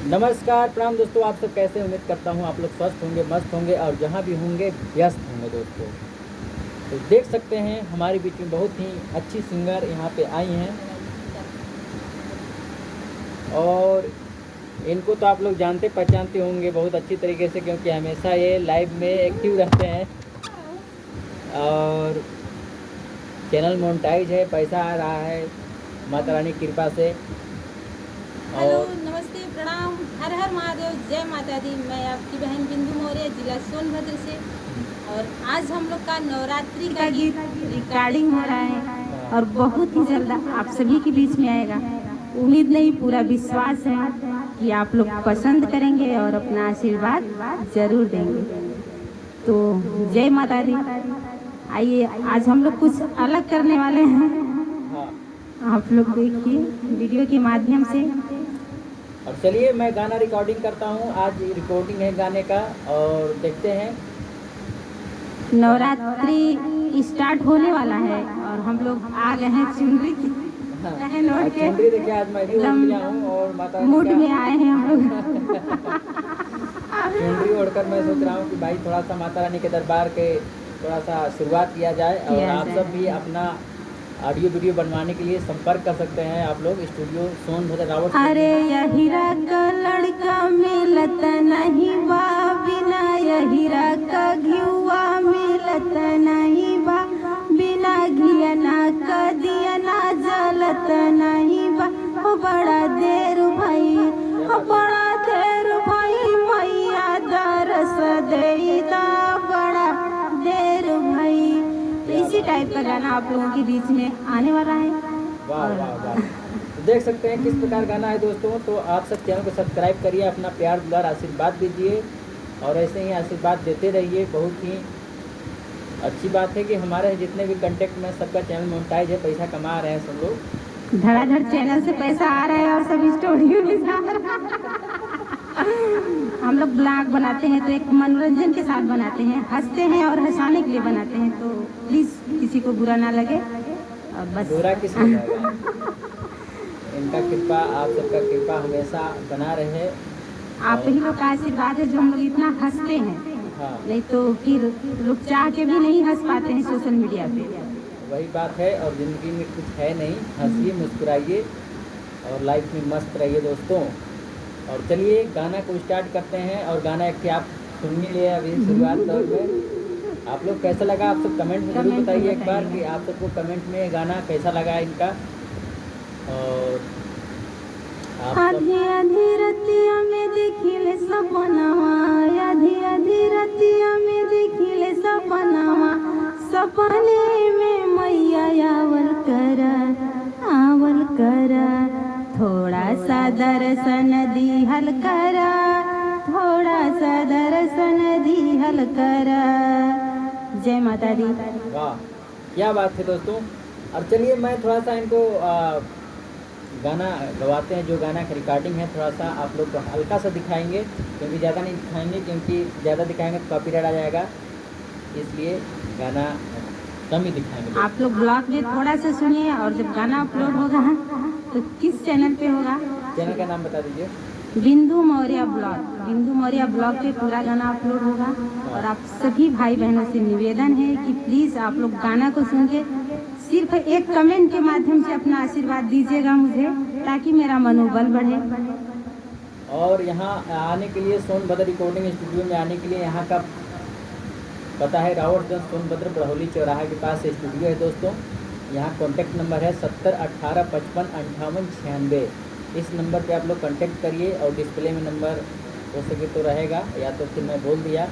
नमस्कार प्रणाम दोस्तों, आप सब कैसे? उम्मीद करता हूँ आप लोग स्वस्थ होंगे, मस्त होंगे और जहाँ भी होंगे व्यस्त होंगे दोस्तों। तो देख सकते हैं हमारे बीच में बहुत ही अच्छी सिंगर यहाँ पे आई हैं और इनको तो आप लोग जानते पहचानते होंगे बहुत अच्छी तरीके से, क्योंकि हमेशा ये लाइव में एक्टिव रहते हैं और चैनल मोनेटाइज है, पैसा आ रहा है माता रानी की कृपा से। हेलो, नमस्ते, प्रणाम, हर हर महादेव, जय माता दी। मैं आपकी बहन बिंदु मौर्य, जिला सोनभद्र से। और आज हम लोग का नवरात्रि का गीत रिकॉर्डिंग हो रहा है और बहुत ही जल्द आप सभी के बीच में आएगा। उम्मीद नहीं, पूरा विश्वास है कि आप लोग पसंद करेंगे और अपना आशीर्वाद जरूर देंगे। तो जय माता दी। आइए, आज हम लोग कुछ अलग करने वाले हैं, आप लोग देखिए वीडियो के माध्यम से। और चलिए मैं गाना रिकॉर्डिंग करता हूँ, आज रिकॉर्डिंग है गाने का और देखते हैं। नवरात्रि स्टार्ट होने वाला है और हम लोग आ गए हैं चुनरी चुनरी देखिए, आज मैं भी ओढ़ लिया हूँ और माता मूड में आए हैं हम लोग। चुनरी ओढ़कर मैं सोच रहा हूँ कि भाई थोड़ा सा माता रानी के दरबार के थोड़ा सा शुरुआत किया जाए और आप सब भी अपना ऑडियो वीडियो बनवाने के लिए संपर्क कर सकते हैं आप लोग स्टूडियो सोनभद्र रावत। अरे हीरा का लड़का मिलत नहीं बा, बिना हीरा का घियुआ मिलत नहीं बा, बिना घियना का दियना जलत नहीं बा। हो बड़ा देर भाई, हो बड़ा देर भाई, मैया दरस देता बड़ा देर भाई। इसी टाइप का गाना आप लोगों के बीच में आने वाला है। वाह वाह वाह, तो देख सकते हैं किस प्रकार गाना है दोस्तों। तो आप सब चैनल को सब्सक्राइब करिए, अपना प्यार दुलार आशीर्वाद दीजिए और ऐसे ही आशीर्वाद देते रहिए। बहुत ही अच्छी बात है कि हमारे जितने भी कंटेक्ट में सबका चैनल मोनेटाइज है, पैसा कमा रहे हैं सब लोग। धड़ाधड़ चैनल से पैसा आ रहा है और सब स्टूडियो में हम लोग ब्लॉग बनाते हैं तो एक मनोरंजन के साथ बनाते हैं, हंसते हैं और हंसाने के लिए बनाते हैं। तो प्लीज किसी को बुरा ना लगे और बस। बुरा किसको लगेगा? इनका कृपा, आप सबका कृपा हमेशा बना रहे। आप ही लोग का आशीर्वाद है जो हम लोग इतना हंसते हैं। हाँ, नहीं तो फिर लोग चाह के भी नहीं हंस पाते हैं सोशल मीडिया पे। वही बात है। और ज़िंदगी में कुछ है नहीं, हंसिए मुस्कुराइए और लाइफ में मस्त रहिए दोस्तों। और चलिए गाना को स्टार्ट करते हैं और गाना एक आप सुन ही लिए अभी शुरुआत तौर में। आप लोग कैसा लगा आप सब कमेंट में जरूर बताइए एक बार कि आप सबको कमेंट में गाना कैसा लगा इनका। और आधी आधी रतिया में देखिले सपनावा, आधी आधी रतिया में देखिले सपनावा, सपने में मैया आवल करा, थोड़ा सा दर्शन दिहल करा, थोड़ा सा दर्शन दिहल करा। जय माता दी। वाह, क्या बात है दोस्तों। और चलिए मैं थोड़ा सा इनको गाना गवाते हैं, जो गाना का रिकॉर्डिंग है थोड़ा सा आप लोग को हल्का सा दिखाएंगे, क्योंकि ज़्यादा नहीं दिखाएंगे, क्योंकि ज़्यादा दिखाएंगे तो कॉपीराइट आ जाएगा, इसलिए गाना कम ही दिखाएंगे। आप लोग ब्लॉग में थोड़ा सा सुनिए और जब गाना अपलोड होगा तो किस चैनल पे होगा? चैनल का नाम बता दीजिए। बिंदु मौर्य ब्लॉग। बिंदु मौर्य ब्लॉग पे पूरा गाना अपलोड होगा। और आप सभी भाई बहनों से निवेदन है कि प्लीज़ आप लोग गाना को सुन के सिर्फ एक कमेंट के माध्यम से अपना आशीर्वाद दीजिएगा मुझे, ताकि मेरा मनोबल बढ़े। और यहाँ आने के लिए सोनभद्र रिकॉर्डिंग स्टूडियो में आने के लिए यहाँ का पता है रावतगंज सोनभद्र बड़हौली चौराहा के पास स्टूडियो है दोस्तों। यहाँ कॉन्टैक्ट नंबर है 7018555696। इस नंबर पे आप लोग कांटेक्ट करिए और डिस्प्ले में नंबर हो सके तो रहेगा, या तो फिर मैं बोल दिया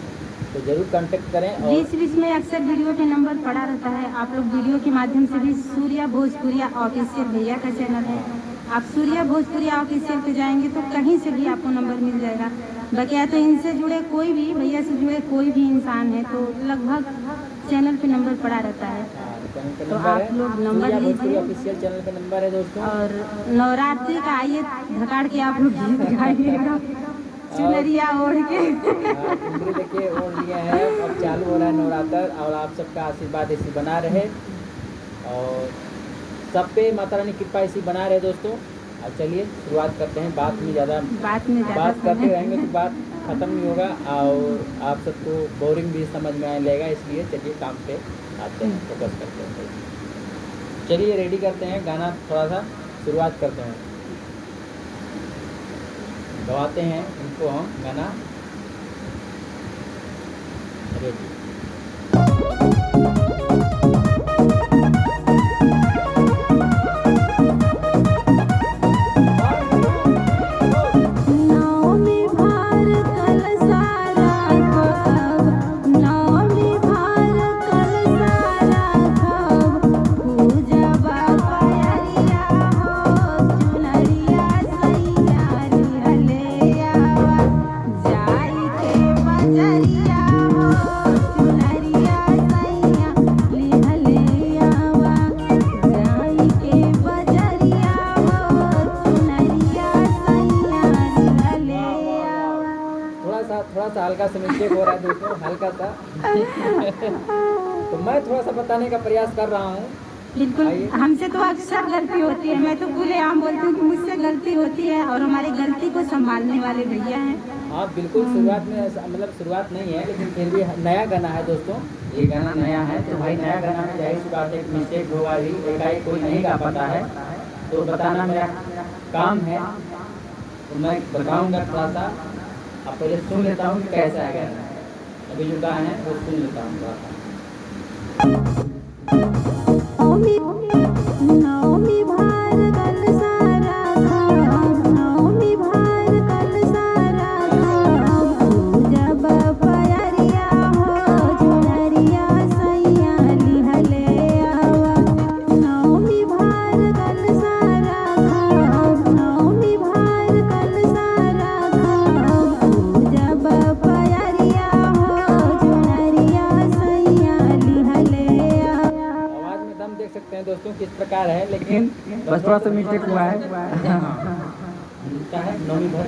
तो ज़रूर कांटेक्ट करें। और बीच बीच में अक्सर वीडियो पे नंबर पड़ा रहता है, आप लोग वीडियो के माध्यम से भी सूर्या भोजपुरिया ऑफिशियल भैया का चैनल है, आप सूर्या भोजपुरिया ऑफिशियल पे जाएंगे तो कहीं से भी आपको नंबर मिल जाएगा। बकिया तो इनसे जुड़े कोई भी, भैया से जुड़े कोई भी इंसान है तो लगभग चैनल पे नंबर पड़ा रहता है। तो आप लोग नंबर लीजिए। ऑफिशियल चैनल पे नंबर है दोस्तों। और नवरात्रि का आइए धकाड़ के आप लोग गीत गाइएगा चुनरिया ओढ़ के। चुनरी देखिए ओढ़ लिया है, अब चालू हो रहा है नवरात्र और आप सबका आशीर्वाद ऐसी बना रहे और सब पे माता रानी कृपा ऐसी बना रहे दोस्तों। अब चलिए शुरुआत करते हैं। बात में ज़्यादा बात करते रहेंगे तो बात ख़त्म नहीं होगा और आप सबको बोरिंग भी समझ में आने लगेगा, इसलिए चलिए काम पे आते हैं, फोकस करते हैं। चलिए रेडी करते हैं गाना, थोड़ा सा शुरुआत करते हैं, गवाते हैं इनको हम गाना। रेडी। थोड़ा सा हल्का सा मिस्टेक हो रहा है दोस्तों, हल्का सा तो मैं थोड़ा सा बताने का प्रयास कर रहा हूँ। बिल्कुल, हमसे तो अक्सर गलती होती है, मैं तो खुलेआम बोलती हूँ कि मुझसे गलती होती है और हमारी गलती को संभालने वाले भैया हैं। हाँ बिल्कुल, शुरुआत में मतलब शुरुआत नहीं है, लेकिन फिर भी नया गाना है दोस्तों, ये गाना नया है तो भाई नया गाना में जाहिर सी बात है मिस्टेक होगा ही, एकाएक कोई नहीं गा पाता है, तो बताना मेरा काम है, तो मैं बताऊँगा थोड़ा सा। अब पहले सुन लेता हूँ कि कैसा है गाना, अभी जो गाना है वो सुन लेता हूँ थोड़ा सा। दोस्तों किस प्रकार है, लेकिन बस थोड़ा सा मिस्टेक हुआ है। क्या है नौमी भर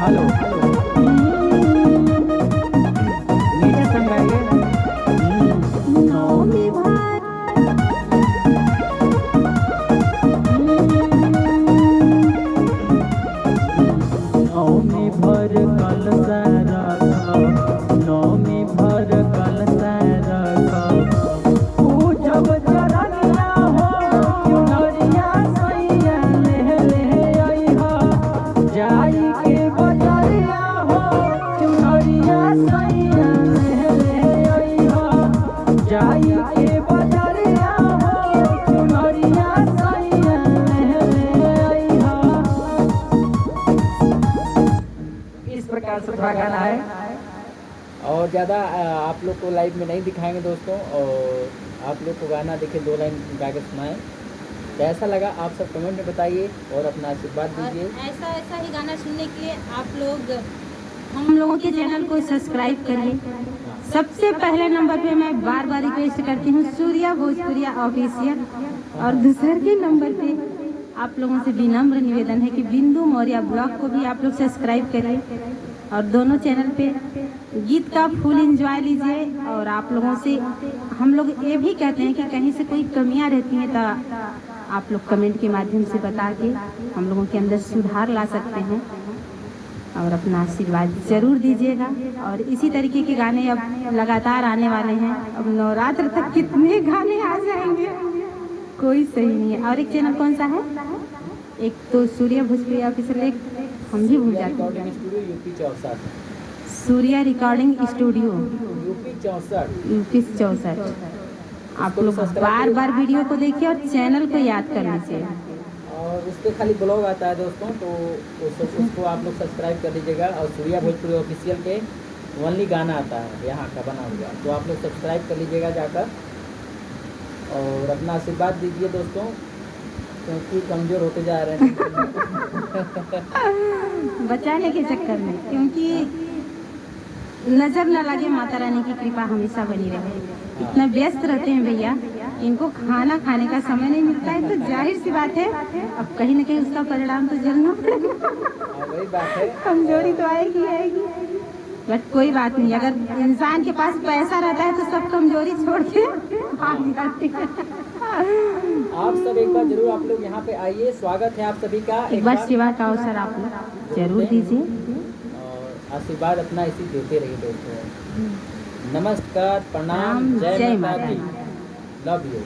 हेलो नीचे संग गाइए। नौमी भर नौमी भर कल सारा नौमी भर कल सारा पूजब चरनिया हो चुनरिया सैया ले ले अइहा जाई के बजरिया हो चुनरिया सैया ले ले अइहा जाई के बजरिया हो चुनरिया सैया ले ले अइहा। इस प्रकार से गाना है और ज़्यादा आप लोग को लाइव में नहीं दिखाएंगे दोस्तों, और आप लोग को गाना देखे 2 लाइन गा के सुनाएं। कैसा लगा आप सब कमेंट में बताइए और अपना आशीर्वाद दीजिए। ऐसा ही गाना सुनने के लिए आप लोग हम लोगों के चैनल को सब्सक्राइब करिए। सबसे पहले नंबर पे मैं बार बार रिक्वेस्ट करती हूँ सूर्या भोजपुरिया ऑफिशियल, और दूसरे के नंबर पे आप लोगों से विनम्र निवेदन है कि बिंदु मौर्य ब्लॉग को भी आप लोग सब्सक्राइब करिए और दोनों चैनल पे गीत का फुल एंजॉय लीजिए। और आप लोगों से हम लोग ये भी कहते हैं कि कहीं से कोई कमियां रहती हैं तो आप लोग कमेंट के माध्यम से बता के हम लोगों के अंदर सुधार ला सकते हैं और अपना आशीर्वाद जरूर दीजिएगा। और इसी तरीके के गाने अब लगातार आने वाले हैं। अब नवरात्र तक कितने गाने आ जाएंगे कोई सही नहीं है। और एक चैनल कौन सा है, एक तो सूर्या भोजपुरिया ऑफिशियल, एक हम भी भूल जाते हैं, सूर्या रिकॉर्डिंग स्टूडियो यूपी 64। आप लोग बार बार वीडियो को देखिए और चैनल को याद कर लीजिए। और उस पर खाली ब्लॉग आता है दोस्तों, तो उसको आप लोग सब्सक्राइब कर लीजिएगा। और सूर्या भोजपुरी ऑफिशियल पे ओनली गाना आता है यहाँ का बना हुआ, तो आप लोग सब्सक्राइब कर लीजिएगा जाकर और अपना आशीर्वाद दीजिए दोस्तों, क्योंकि कमज़ोर होते जा रहे हैं बचाने के चक्कर में, क्योंकि नज़र न लगे, माता रानी की कृपा हमेशा बनी रहे। इतना व्यस्त रहते हैं भैया, इनको खाना खाने का समय नहीं मिलता है, तो जाहिर सी बात है अब कहीं न कहीं उसका परिणाम तो झेलना पड़ेगा। वही बात है, कमजोरी तो आएगी आएगी। बट कोई बात नहीं, अगर इंसान के पास पैसा रहता है तो सब कमजोरी छोड़ के भाग जाते हैं। आप सब एक बार जरूर आप लोग यहाँ पे आइए, स्वागत है आप सभी का। एक बार सेवा का अवसर आप लोग जरूर दीजिए और आशीर्वाद अपना इसी देते रहिए दोस्तों। नमस्कार, प्रणाम, जय माता दी, लव यू।